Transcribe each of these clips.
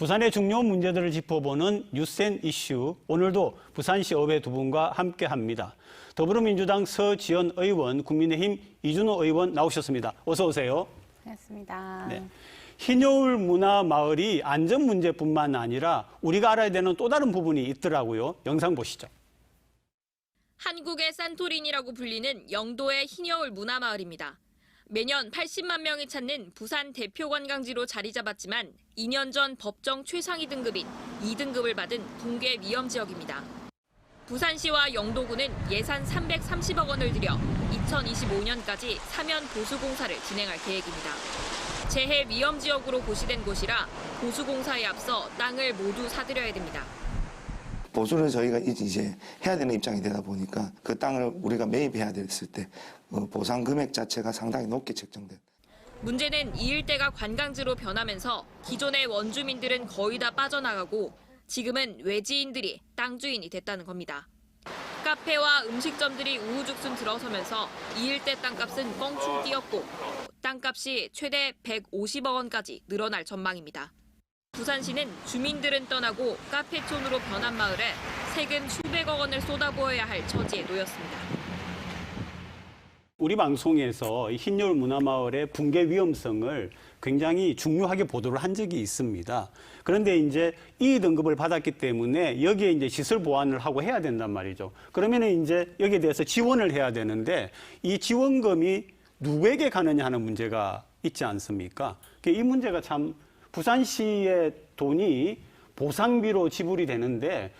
부산의 중요 문제들을 짚어보는 뉴스앤 이슈. 오늘도 부산시 의회 두 분과 함께합니다. 더불어민주당 서지연 의원, 국민의힘 이준호 의원 나오셨습니다. 어서 오세요. 반갑습니다. 네. 흰여울 문화마을이 안전 문제뿐만 아니라 우리가 알아야 되는 또 다른 부분이 있더라고요. 영상 보시죠. 한국의 산토리니라고 불리는 영도의 흰여울 문화마을입니다. 매년 80만 명이 찾는 부산 대표 관광지로 자리 잡았지만 2년 전 법정 최상위 등급인 2등급을 받은 붕괴 위험 지역입니다. 부산시와 영도구는 예산 330억 원을 들여 2025년까지 사면 보수 공사를 진행할 계획입니다. 재해 위험 지역으로 고시된 곳이라 보수 공사에 앞서 땅을 모두 사들여야 됩니다. 보수를 저희가 이제 해야 되는 입장이 되다 보니까 그 땅을 우리가 매입해야 됐을 때 보상 금액 자체가 상당히 높게 책정된. 문제는 이 일대가 관광지로 변하면서 기존의 원주민들은 거의 다 빠져나가고 지금은 외지인들이 땅 주인이 됐다는 겁니다. 카페와 음식점들이 우후죽순 들어서면서 이 일대 땅값은 껑충 뛰었고 땅값이 최대 150억 원까지 늘어날 전망입니다. 부산시는 주민들은 떠나고 카페촌으로 변한 마을에 세금 수백억 원을 쏟아부어야 할 처지에 놓였습니다. 우리 방송에서 흰여울 문화마을의 붕괴 위험성을 굉장히 중요하게 보도를 한 적이 있습니다. 그런데 이제 2등급을 받았기 때문에 여기에 이제 시설 보완을 하고 해야 된단 말이죠. 그러면 이제 여기에 대해서 지원을 해야 되는데 이 지원금이 누구에게 가느냐 하는 문제가 있지 않습니까? 이 문제가 참 부산시의 돈이 보상비로 지불이 되는데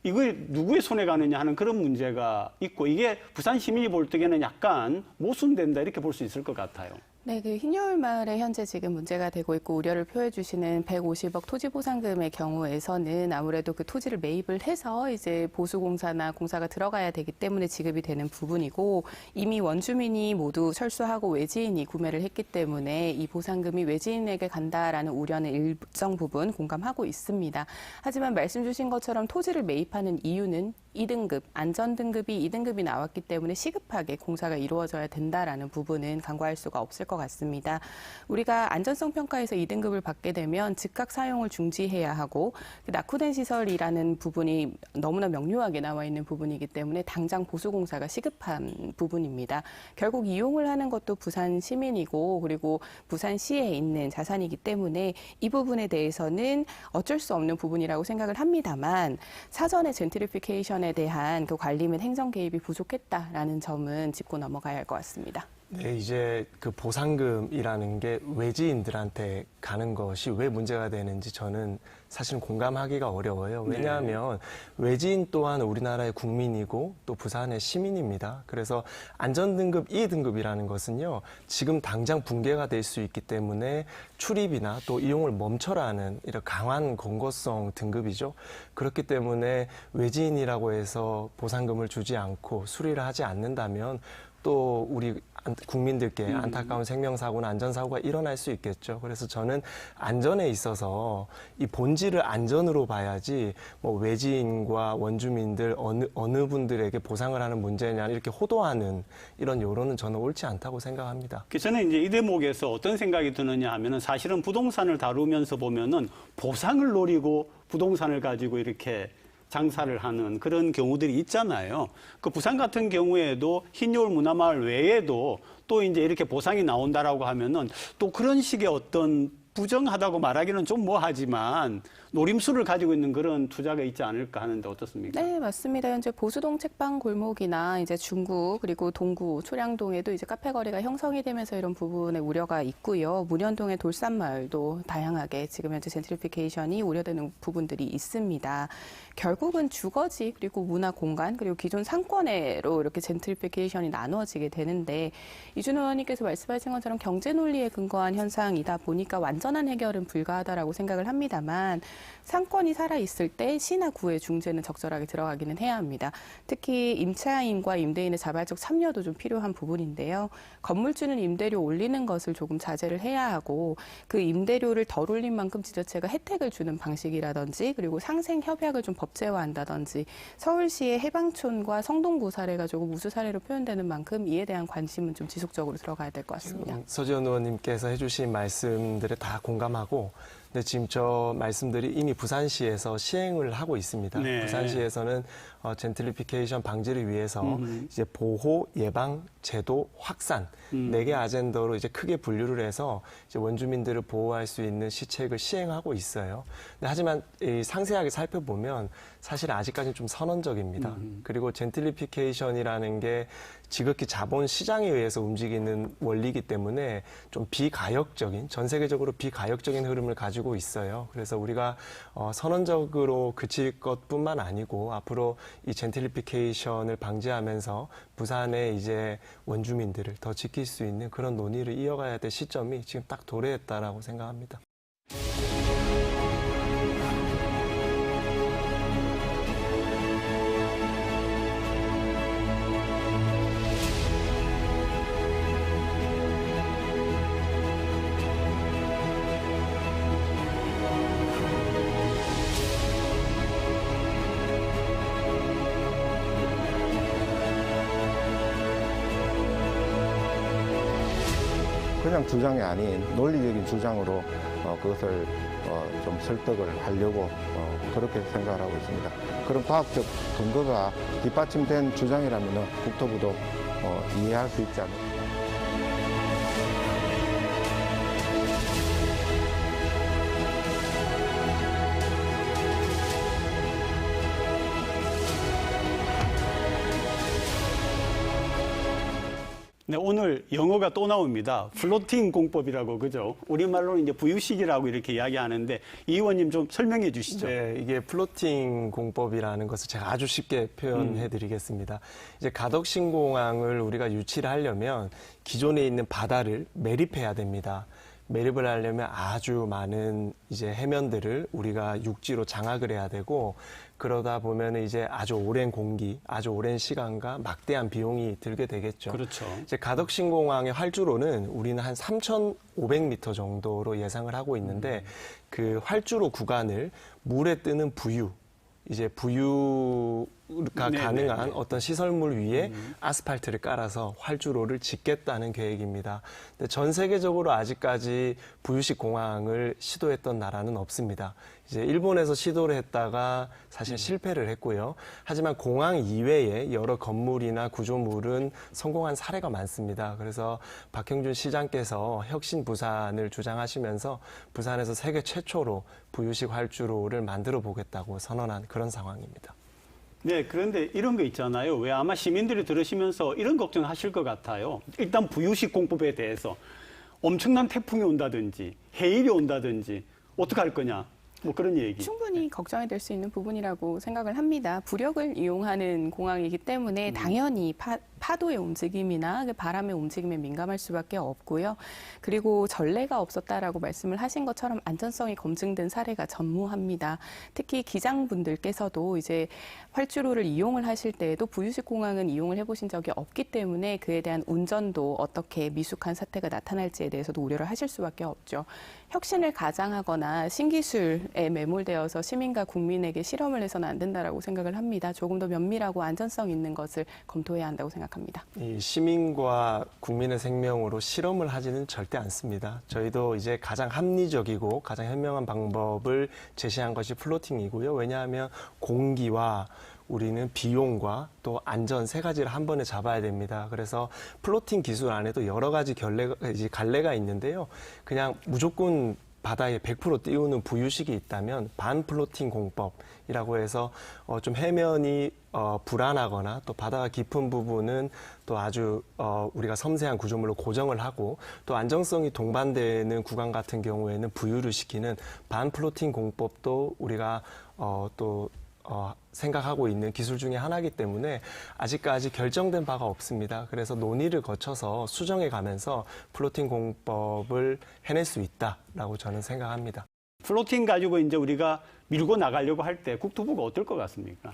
이걸 누구의 손에 가느냐 하는 그런 문제가 있고 이게 부산 시민이 볼 적에는 약간 모순된다 이렇게 볼 수 있을 것 같아요. 네, 그 흰여울 마을에 현재 지금 문제가 되고 있고 우려를 표해 주시는 150억 토지 보상금의 경우에서는 아무래도 그 토지를 매입을 해서 이제 보수공사나 공사가 들어가야 되기 때문에 지급이 되는 부분이고 이미 원주민이 모두 철수하고 외지인이 구매를 했기 때문에 이 보상금이 외지인에게 간다라는 우려는 일정 부분 공감하고 있습니다. 하지만 말씀 주신 것처럼 토지를 매입하는 이유는 2등급, 안전등급이 2등급이 나왔기 때문에 시급하게 공사가 이루어져야 된다라는 부분은 간과할 수가 없을 것 같습니다. 우리가 안전성 평가에서 2등급을 받게 되면 즉각 사용을 중지해야 하고 낙후된 시설이라는 부분이 너무나 명료하게 나와 있는 부분이기 때문에 당장 보수공사가 시급한 부분입니다. 결국 이용을 하는 것도 부산 시민이고 그리고 부산시에 있는 자산이기 때문에 이 부분에 대해서는 어쩔 수 없는 부분이라고 생각을 합니다만 사전에 젠트리피케이션에 대한 그 관리 및 행정 개입이 부족했다라는 점은 짚고 넘어가야 할 것 같습니다. 네, 이제 그 보상금이라는 게 외지인들한테 가는 것이 왜 문제가 되는지 저는 사실은 공감하기가 어려워요. 왜냐하면 외지인 또한 우리나라의 국민이고 또 부산의 시민입니다. 그래서 안전등급 2등급이라는 것은요, 지금 당장 붕괴가 될 수 있기 때문에 출입이나 또 이용을 멈춰라는 이런 강한 권고성 등급이죠. 그렇기 때문에 외지인이라고 해서 보상금을 주지 않고 수리를 하지 않는다면 또 우리 국민들께 안타까운 생명사고나 안전사고가 일어날 수 있겠죠. 그래서 저는 안전에 있어서 이 본질을 안전으로 봐야지 뭐 외지인과 원주민들 어느 분들에게 보상을 하는 문제냐 이렇게 호도하는 이런 여론은 저는 옳지 않다고 생각합니다. 저는 이제 이 대목에서 어떤 생각이 드느냐 하면은 사실은 부동산을 다루면서 보면은 보상을 노리고 부동산을 가지고 이렇게 장사를 하는 그런 경우들이 있잖아요. 그 부산 같은 경우에도 흰여울 문화마을 외에도 또 이제 이렇게 보상이 나온다라고 하면은 또 그런 식의 어떤 부정하다고 말하기는 좀 뭐하지만 노림수를 가지고 있는 그런 투자가 있지 않을까 하는데 어떻습니까? 네, 맞습니다. 현재 보수동 책방 골목이나 이제 중구 그리고 동구 초량동에도 이제 카페 거리가 형성이 되면서 이런 부분에 우려가 있고요. 문현동의 돌산마을도 다양하게 지금 현재 젠트리피케이션이 우려되는 부분들이 있습니다. 결국은 주거지 그리고 문화 공간 그리고 기존 상권으로 이렇게 젠트리피케이션이 나누어지게 되는데 이준호 의원님께서 말씀하신 것처럼 경제 논리에 근거한 현상이다 보니까 완전한 해결은 불가하다라고 생각을 합니다만 상권이 살아있을 때 시나 구의 중재는 적절하게 들어가기는 해야 합니다. 특히 임차인과 임대인의 자발적 참여도 좀 필요한 부분인데요. 건물주는 임대료 올리는 것을 조금 자제를 해야 하고 그 임대료를 덜 올린 만큼 지자체가 혜택을 주는 방식이라든지 그리고 상생 협약을 좀 법제화한다든지 서울시의 해방촌과 성동구 사례가 조금 우수 사례로 표현되는 만큼 이에 대한 관심은 좀 지속적으로 들어가야 될 것 같습니다. 서지현 의원님께서 해주신 말씀들에 다 공감하고 근데 지금 저 말씀들이 이미 부산시에서 시행을 하고 있습니다. 네. 부산시에서는 젠틀리피케이션 방지를 위해서 이제 보호, 예방, 제도, 확산 4개 아젠더로 이제 크게 분류를 해서 이제 원주민들을 보호할 수 있는 시책을 시행하고 있어요. 근데 하지만 이 상세하게 살펴보면 사실 아직까지는 좀 선언적입니다. 그리고 젠틀리피케이션이라는 게 지극히 자본 시장에 의해서 움직이는 원리이기 때문에 좀 비가역적인, 전 세계적으로 비가역적인 흐름을 가지고 있어요. 그래서 우리가 선언적으로 그칠 것뿐만 아니고 앞으로 이 젠틀리피케이션을 방지하면서 부산의 이제 원주민들을 더 지킬 수 있는 그런 논의를 이어가야 될 시점이 지금 딱 도래했다라고 생각합니다. 그냥 주장이 아닌 논리적인 주장으로 그것을 좀 설득을 하려고 그렇게 생각을 하고 있습니다. 그런 과학적 근거가 뒷받침된 주장이라면 국토부도 이해할 수 있지 않을까. 네, 오늘 영어가 또 나옵니다. 플로팅 공법이라고, 그죠? 우리말로는 이제 부유식이라고 이렇게 이야기하는데, 이 의원님 좀 설명해 주시죠. 네, 이게 플로팅 공법이라는 것을 제가 아주 쉽게 표현해 드리겠습니다. 이제 가덕신공항을 우리가 유치를 하려면 기존에 있는 바다를 매립해야 됩니다. 매립을 하려면 아주 많은 이제 해면들을 우리가 육지로 장악을 해야 되고, 그러다 보면 이제 아주 오랜 공기, 아주 오랜 시간과 막대한 비용이 들게 되겠죠. 그렇죠. 이제 가덕신공항의 활주로는 우리는 한 3,500m 정도로 예상을 하고 있는데 그 활주로 구간을 물에 뜨는 부유, 이제 부유가 가능한 어떤 시설물 위에 아스팔트를 깔아서 활주로를 짓겠다는 계획입니다. 근데 전 세계적으로 아직까지 부유식 공항을 시도했던 나라는 없습니다. 이제 일본에서 시도를 했다가 사실 실패를 했고요. 하지만 공항 이외에 여러 건물이나 구조물은 성공한 사례가 많습니다. 그래서 박형준 시장께서 혁신 부산을 주장하시면서 부산에서 세계 최초로 부유식 활주로를 만들어 보겠다고 선언한 그런 상황입니다. 네, 그런데 이런 거 있잖아요. 왜 아마 시민들이 들으시면서 이런 걱정하실 것 같아요. 일단 부유식 공법에 대해서 엄청난 태풍이 온다든지 해일이 온다든지 어떻게 할 거냐. 뭐 그런 얘기. 충분히 걱정이 될 수 있는 부분이라고 생각을 합니다. 부력을 이용하는 공항이기 때문에 당연히 파도의 움직임이나 바람의 움직임에 민감할 수밖에 없고요. 그리고 전례가 없었다라고 말씀을 하신 것처럼 안전성이 검증된 사례가 전무합니다. 특히 기장분들께서도 이제 활주로를 이용을 하실 때에도 부유식 공항은 이용을 해보신 적이 없기 때문에 그에 대한 운전도 어떻게 미숙한 사태가 나타날지에 대해서도 우려를 하실 수밖에 없죠. 혁신을 가장하거나 신기술에 매몰되어서 시민과 국민에게 실험을 해서는 안 된다라고 생각을 합니다. 조금 더 면밀하고 안전성 있는 것을 검토해야 한다고 생각합니다. 이 시민과 국민의 생명으로 실험을 하지는 절대 않습니다. 저희도 이제 가장 합리적이고 가장 현명한 방법을 제시한 것이 플로팅이고요. 왜냐하면 공기와 우리는 비용과 또 안전 세 가지를 한 번에 잡아야 됩니다. 그래서 플로팅 기술 안에도 여러 가지 갈래가 있는데요. 그냥 무조건 바다에 100% 띄우는 부유식이 있다면 반플로팅 공법이라고 해서 좀 해면이 불안하거나 또 바다가 깊은 부분은 또 아주 우리가 섬세한 구조물로 고정을 하고 또 안정성이 동반되는 구간 같은 경우에는 부유를 시키는 반플로팅 공법도 우리가 생각하고 있는 기술 중에 하나이기 때문에 아직까지 결정된 바가 없습니다. 그래서 논의를 거쳐서 수정해 가면서 플로팅 공법을 해낼 수 있다라고 저는 생각합니다. 플로팅 가지고 이제 우리가 밀고 나가려고 할 때 국토부가 어떨 것 같습니까?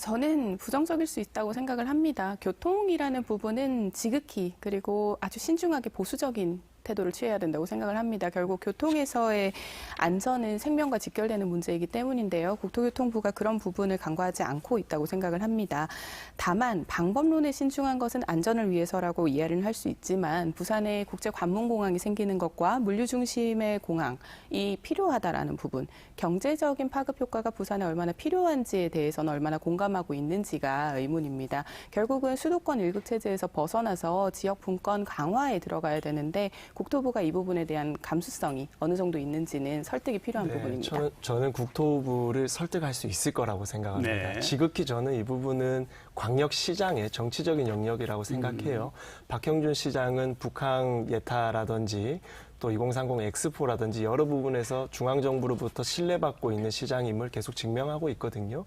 저는 부정적일 수 있다고 생각을 합니다. 교통이라는 부분은 지극히 그리고 아주 신중하게 보수적인 태도를 취해야 된다고 생각을 합니다. 결국 교통에서의 안전은 생명과 직결되는 문제이기 때문인데요. 국토교통부가 그런 부분을 간과하지 않고 있다고 생각을 합니다. 다만 방법론에 신중한 것은 안전을 위해서라고 이해를 할 수 있지만 부산에 국제관문공항이 생기는 것과 물류 중심의 공항이 필요하다라는 부분, 경제적인 파급 효과가 부산에 얼마나 필요한지에 대해서는 얼마나 공감하고 있는지가 의문입니다. 결국은 수도권 일극 체제에서 벗어나서 지역 분권 강화에 들어가야 되는데 국토부가 이 부분에 대한 감수성이 어느 정도 있는지는 설득이 필요한 부분입니다. 저는 국토부를 설득할 수 있을 거라고 생각합니다. 네. 지극히 저는 이 부분은 광역시장의 정치적인 영역이라고 생각해요. 박형준 시장은 북한 예타라든지 또 2030 엑스포라든지 여러 부분에서 중앙정부로부터 신뢰받고 있는 시장임을 계속 증명하고 있거든요.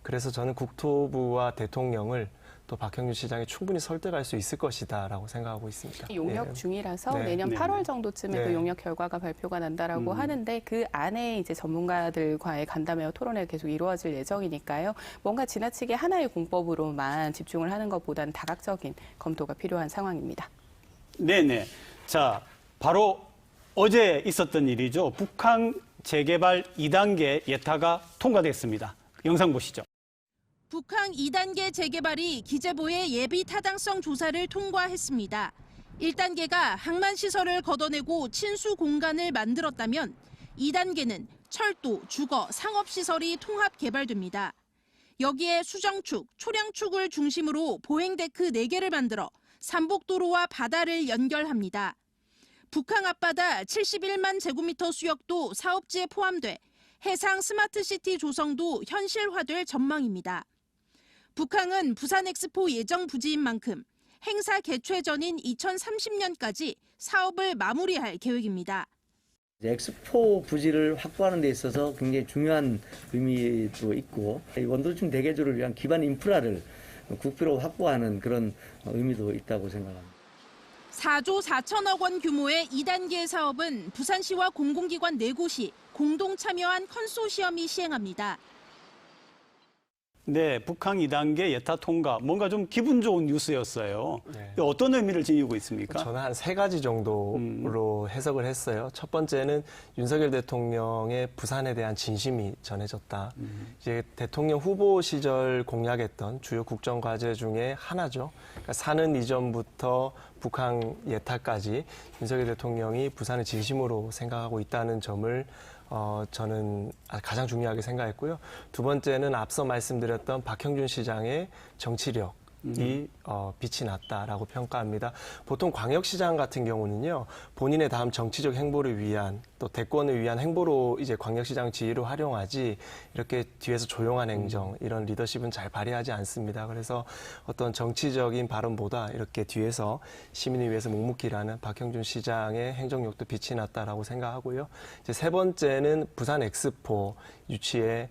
그래서 저는 국토부와 대통령을 또 박형준 시장이 충분히 설득할 수 있을 것이다라고 생각하고 있습니다. 용역 예. 중이라서 네. 내년 네. 8월 정도쯤에 그 네. 용역 결과가 발표가 난다라고 하는데 그 안에 이제 전문가들과의 간담회와 토론회가 계속 이루어질 예정이니까요. 뭔가 지나치게 하나의 공법으로만 집중을 하는 것보다는 다각적인 검토가 필요한 상황입니다. 네네. 자, 바로 어제 있었던 일이죠. 북한 재개발 2단계 예타가 통과됐습니다. 영상 보시죠. 북항 2단계 재개발이 기재부의 예비 타당성 조사를 통과했습니다. 1단계가 항만시설을 걷어내고 친수 공간을 만들었다면 2단계는 철도, 주거, 상업시설이 통합 개발됩니다. 여기에 수정축, 초량축을 중심으로 보행데크 4개를 만들어 삼복도로와 바다를 연결합니다. 북항 앞바다 71만 제곱미터 수역도 사업지에 포함돼 해상 스마트시티 조성도 현실화될 전망입니다. 북항은 부산 엑스포 예정 부지인 만큼 행사 개최 전인 2030년까지 사업을 마무리할 계획입니다. 엑스포 부지를 확보하는 데 있어서 굉장히 중요한 의미도 있고 원도심 대개조를 위한 기반 인프라를 국비로 확보하는 그런 의미도 있다고 생각합니다. 4조 4천억 원 규모의 2단계 사업은 부산시와 공공기관 4곳이 공동 참여한 컨소시엄이 시행합니다. 네, 북한 2단계 예타 통과. 뭔가 좀 기분 좋은 뉴스였어요. 네. 어떤 의미를 지니고 있습니까? 저는 한 3가지 정도로 해석을 했어요. 첫 번째는 윤석열 대통령의 부산에 대한 진심이 전해졌다. 이제 대통령 후보 시절 공약했던 주요 국정 과제 중에 하나죠. 그러니까 사는 이전부터 북한 예타까지 윤석열 대통령이 부산을 진심으로 생각하고 있다는 점을 저는 가장 중요하게 생각했고요. 두 번째는 앞서 말씀드렸던 박형준 시장의 정치력이 빛이 났다라고 평가합니다. 보통 광역시장 같은 경우는요, 본인의 다음 정치적 행보를 위한 또 대권을 위한 행보로 이제 광역시장 지위를 활용하지 이렇게 뒤에서 조용한 행정, 이런 리더십은 잘 발휘하지 않습니다. 그래서 어떤 정치적인 발언보다 이렇게 뒤에서 시민을 위해서 묵묵히 일하는 박형준 시장의 행정력도 빛이 났다라고 생각하고요. 이제 세 번째는 부산 엑스포 유치에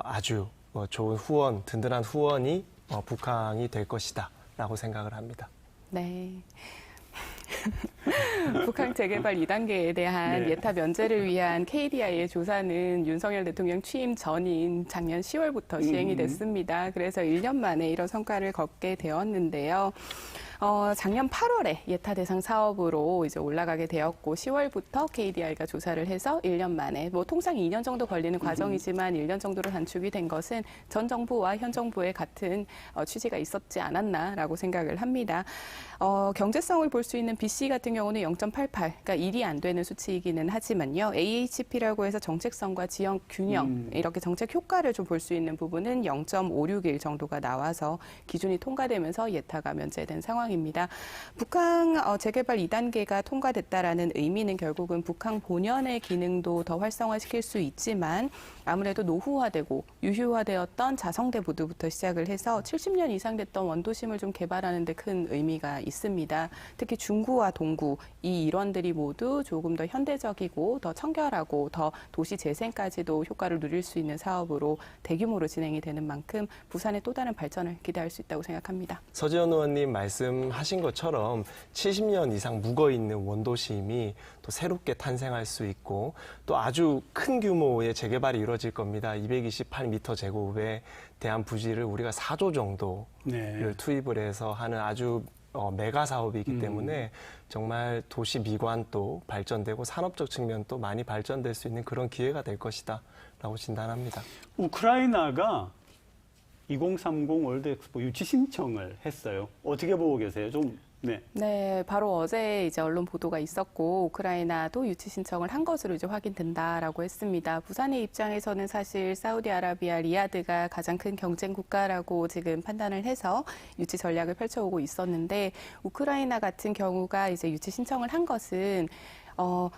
아주 좋은 후원, 든든한 후원이 북항이 될 것이다라고 생각을 합니다. 네. 북한 재개발 2단계에 대한 예타 면제를 위한 KDI의 조사는 윤석열 대통령 취임 전인 작년 10월부터 시행이 됐습니다. 그래서 1년 만에 이런 성과를 거두게 되었는데요. 작년 8월에 예타 대상 사업으로 이제 올라가게 되었고 10월부터 KDI가 조사를 해서 1년 만에 통상 2년 정도 걸리는 과정이지만 1년 정도로 단축이 된 것은 전 정부와 현 정부의 같은 취지가 있었지 않았나라고 생각을 합니다. 경제성을 볼 수 있는 BC 같은 경우는 0.88, 그러니까 1이 안 되는 수치이기는 하지만요. AHP라고 해서 정책성과 지역 균형, 이렇게 정책 효과를 좀 볼 수 있는 부분은 0.561 정도가 나와서 기준이 통과되면서 예타가 면제된 상황입니다. 북한 재개발 2단계가 통과됐다라는 의미는 결국은 북한 본연의 기능도 더 활성화시킬 수 있지만 아무래도 노후화되고 유휴화되었던 자성대 부두부터 시작을 해서 70년 이상 됐던 원도심을 좀 개발하는 데 큰 의미가 있습니다. 특히 중구와 동구 이 일원들이 모두 조금 더 현대적이고 더 청결하고 더 도시 재생까지도 효과를 누릴 수 있는 사업으로 대규모로 진행이 되는 만큼 부산의 또 다른 발전을 기대할 수 있다고 생각합니다. 서지현 의원님 말씀하신 것처럼 70년 이상 묵어있는 원도심이 또 새롭게 탄생할 수 있고 또 아주 큰 규모의 재개발이 이루어질 겁니다. 228m 제곱의 대한 부지를 우리가 4조 정도를 투입을 해서 하는 아주 메가 사업이기 때문에 정말 도시 미관도 발전되고 산업적 측면도 많이 발전될 수 있는 그런 기회가 될 것이다라고 진단합니다. 우크라이나가 2030 월드 엑스포 유치 신청을 했어요. 어떻게 보고 계세요? 좀 네. 네, 바로 어제 이제 언론 보도가 있었고 우크라이나도 유치 신청을 한 것으로 이제 확인된다라고 했습니다. 부산의 입장에서는 사실 사우디아라비아 리야드가 가장 큰 경쟁 국가라고 지금 판단을 해서 유치 전략을 펼쳐오고 있었는데 우크라이나 같은 경우가 이제 유치 신청을 한 것은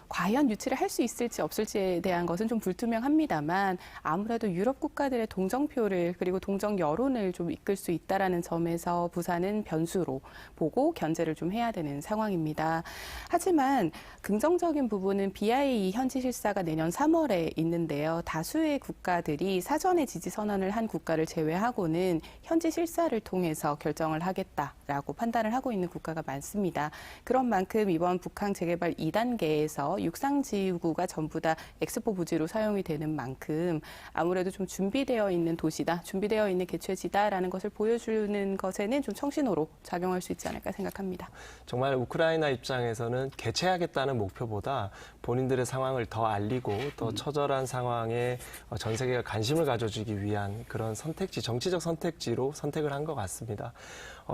과연 유치를 할 수 있을지 없을지에 대한 것은 좀 불투명합니다만 아무래도 유럽 국가들의 동정표를 그리고 동정 여론을 좀 이끌 수 있다라는 점에서 부산은 변수로 보고 견제를 좀 해야 되는 상황입니다. 하지만 긍정적인 부분은 BIE 현지 실사가 내년 3월에 있는데요. 다수의 국가들이 사전에 지지 선언을 한 국가를 제외하고는 현지 실사를 통해서 결정을 하겠다라고 판단을 하고 있는 국가가 많습니다. 그런 만큼 이번 북한 재개발 2단계 에서 육상지구가 전부 다 엑스포 부지로 사용이 되는 만큼 아무래도 좀 준비되어 있는 도시다, 준비되어 있는 개최지다라는 것을 보여주는 것에는 좀 청신호로 작용할 수 있지 않을까 생각합니다. 정말 우크라이나 입장에서는 개최하겠다는 목표보다 본인들의 상황을 더 알리고 더 처절한 상황에 전 세계가 관심을 가져주기 위한 그런 선택지, 정치적 선택지로 선택을 한 것 같습니다.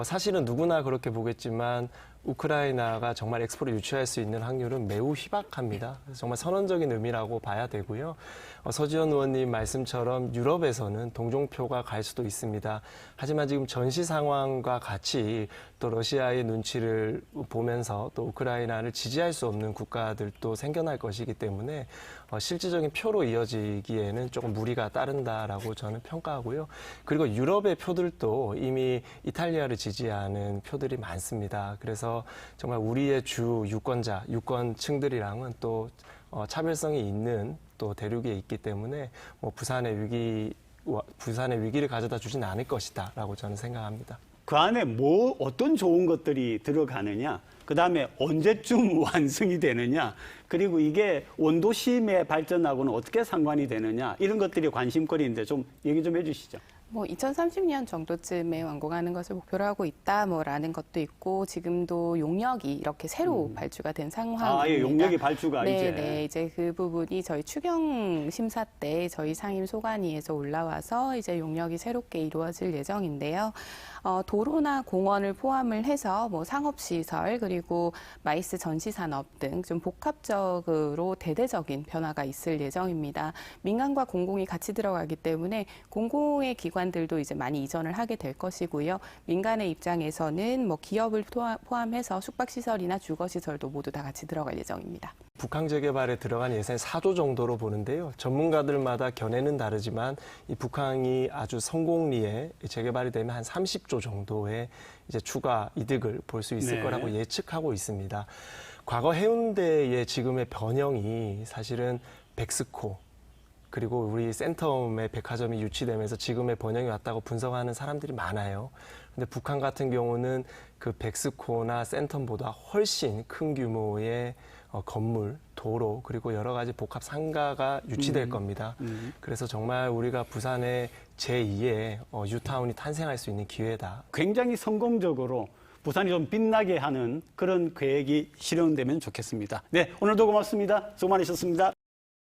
사실은 누구나 그렇게 보겠지만 우크라이나가 정말 엑스포를 유치할 수 있는 확률은 매우 희박합니다. 그래서 정말 선언적인 의미라고 봐야 되고요. 서지현 의원님 말씀처럼 유럽에서는 동정표가 갈 수도 있습니다. 하지만 지금 전시 상황과 같이 또 러시아의 눈치를 보면서 또 우크라이나를 지지할 수 없는 국가들도 생겨날 것이기 때문에 실질적인 표로 이어지기에는 조금 무리가 따른다라고 저는 평가하고요. 그리고 유럽의 표들도 이미 이탈리아를 지지하는 표들이 많습니다. 그래서 정말 우리의 주 유권자, 유권층들이랑은 또 차별성이 있는 또 대륙에 있기 때문에 부산의 위기를 가져다 주진 않을 것이다라고 저는 생각합니다. 그 안에 어떤 좋은 것들이 들어가느냐, 그 다음에 언제쯤 완성이 되느냐, 그리고 이게 원도심의 발전하고는 어떻게 상관이 되느냐, 이런 것들이 관심거리인데 좀 얘기 좀 해주시죠. 2030년 정도쯤에 완공하는 것을 목표로 하고 있다, 라는 것도 있고, 지금도 용역이 이렇게 새로 발주가 된 상황입니다. 예, 용역이 발주가 네, 이제 그 부분이 저희 추경 심사 때 저희 상임 소관위에서 올라와서 이제 용역이 새롭게 이루어질 예정인데요. 도로나 공원을 포함을 해서 상업시설 그리고 마이스 전시산업 등 좀 복합적으로 대대적인 변화가 있을 예정입니다. 민간과 공공이 같이 들어가기 때문에 공공의 기관들도 이제 많이 이전을 하게 될 것이고요. 민간의 입장에서는 기업을 포함해서 숙박시설이나 주거시설도 모두 다 같이 들어갈 예정입니다. 북한 재개발에 들어간 예산이 4조 정도로 보는데요. 전문가들마다 견해는 다르지만 이 북한이 아주 성공리에 재개발이 되면 한 30조 정도의 이제 추가 이득을 볼 수 있을 거라고 예측하고 있습니다. 과거 해운대의 지금의 변형이 사실은 백스코 그리고 우리 센텀의 백화점이 유치되면서 지금의 번영이 왔다고 분석하는 사람들이 많아요. 근데 북한 같은 경우는 그 백스코나 센텀보다 훨씬 큰 규모의 건물, 도로, 그리고 여러 가지 복합 상가가 유치될 겁니다. 그래서 정말 우리가 부산의 제2의 뉴타운이 탄생할 수 있는 기회다. 굉장히 성공적으로 부산이 좀 빛나게 하는 그런 계획이 실현되면 좋겠습니다. 네, 오늘도 고맙습니다. 수고 많으셨습니다.